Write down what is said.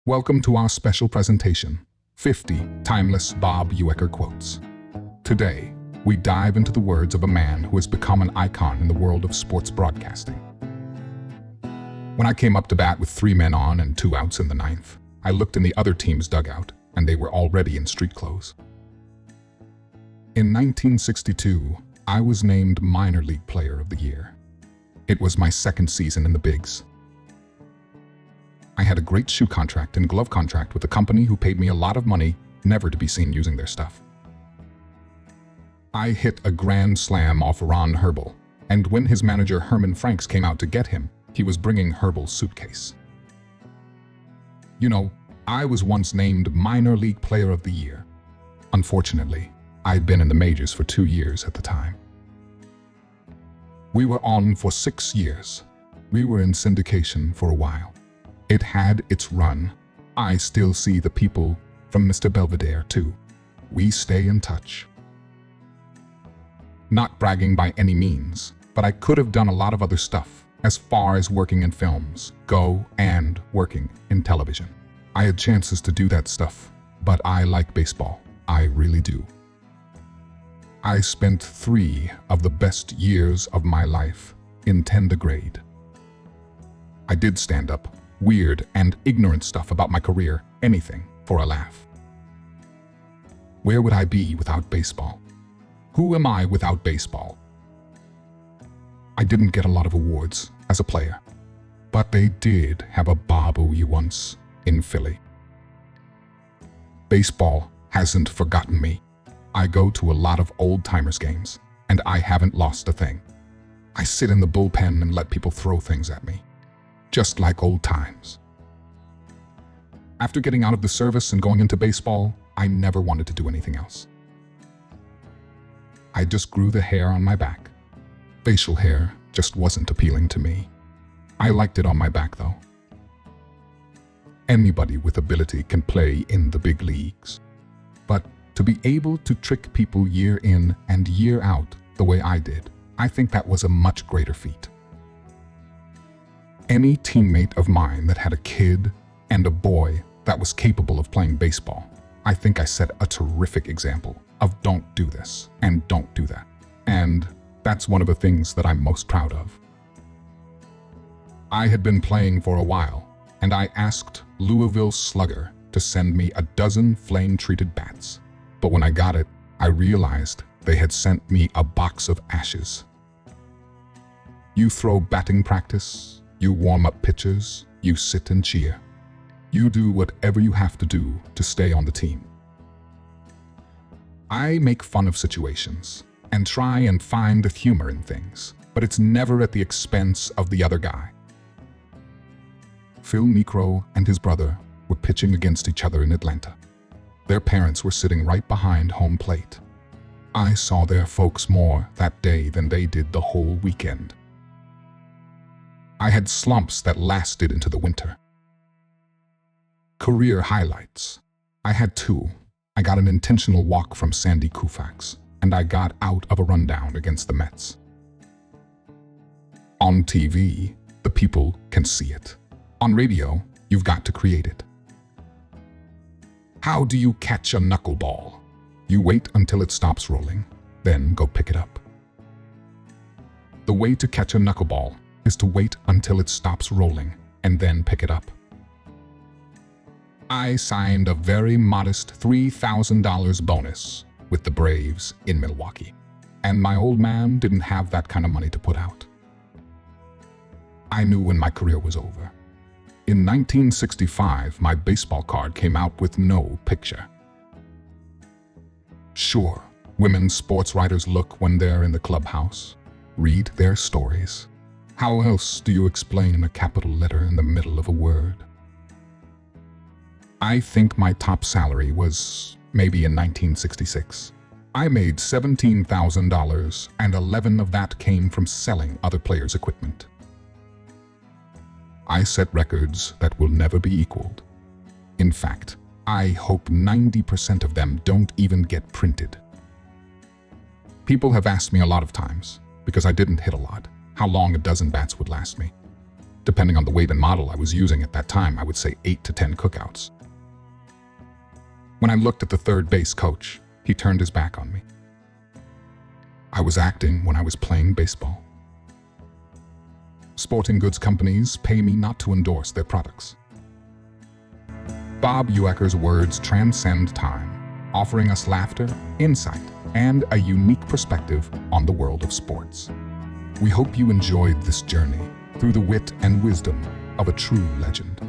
Welcome to our special presentation, 50 Timeless Bob Uecker Quotes. Today, we dive into the words of a man who has become an icon in the world of sports broadcasting. When I came up to bat with 3 men on and 2 outs in the ninth, I looked in the other team's dugout, and they were already in street clothes. In 1962, I was named Minor League Player of the Year. It was my second season in the bigs. I had a great shoe contract and glove contract with a company who paid me a lot of money never to be seen using their stuff. I hit a grand slam off Ron Herbel, and when his manager Herman Franks came out to get him, he was bringing Herbel's suitcase. You know, I was once named Minor League Player of the Year. Unfortunately, I'd been in the majors for 2 years at the time. We were on for 6 years. We were in syndication for a while. It had its run. I still see the people from Mr. Belvedere too. We stay in touch. Not bragging by any means, but I could have done a lot of other stuff as far as working in films go and working in television. I had chances to do that stuff, but I like baseball. I really do. I spent 3 of the best years of my life in tender grade. I did stand up, weird and ignorant stuff about my career, anything for a laugh. Where would I be without baseball? Who am I without baseball? I didn't get a lot of awards as a player, but they did have a Bob Uecker once in Philly. Baseball hasn't forgotten me. I go to a lot of old-timers games, and I haven't lost a thing. I sit in the bullpen and let people throw things at me, just like old times. After getting out of the service and going into baseball, I never wanted to do anything else. I just grew the hair on my back. Facial hair just wasn't appealing to me. I liked it on my back though. Anybody with ability can play in the big leagues. But to be able to trick people year in and year out the way I did, I think that was a much greater feat. Any teammate of mine that had a kid and a boy that was capable of playing baseball, I think I set a terrific example of don't do this and don't do that. And that's one of the things that I'm most proud of. I had been playing for a while, and I asked Louisville Slugger to send me a dozen flame-treated bats. But when I got it, I realized they had sent me a box of ashes. You throw batting practice, you warm up pitchers, you sit and cheer. You do whatever you have to do to stay on the team. I make fun of situations and try and find the humor in things, but it's never at the expense of the other guy. Phil Niekro and his brother were pitching against each other in Atlanta. Their parents were sitting right behind home plate. I saw their folks more that day than they did the whole weekend. I had slumps that lasted into the winter. Career highlights. I had 2. I got an intentional walk from Sandy Koufax, and I got out of a rundown against the Mets. On TV, the people can see it. On radio, you've got to create it. How do you catch a knuckleball? You wait until it stops rolling, then go pick it up. The way to catch a knuckleball is to wait until it stops rolling and then pick it up. I signed a very modest $3,000 bonus with the Braves in Milwaukee, and my old man didn't have that kind of money to put out. I knew when my career was over. In 1965, my baseball card came out with no picture. Sure, women's sports writers look when they're in the clubhouse, read their stories. How else do you explain a capital letter in the middle of a word? I think my top salary was maybe in 1966. I made $17,000, and 11 of that came from selling other players' equipment. I set records that will never be equaled. In fact, I hope 90% of them don't even get printed. People have asked me a lot of times, because I didn't hit a lot, how long a dozen bats would last me. Depending on the weight and model I was using at that time, I would say 8 to 10 cookouts. When I looked at the third base coach, he turned his back on me. I was acting when I was playing baseball. Sporting goods companies pay me not to endorse their products. Bob Uecker's words transcend time, offering us laughter, insight, and a unique perspective on the world of sports. We hope you enjoyed this journey through the wit and wisdom of a true legend.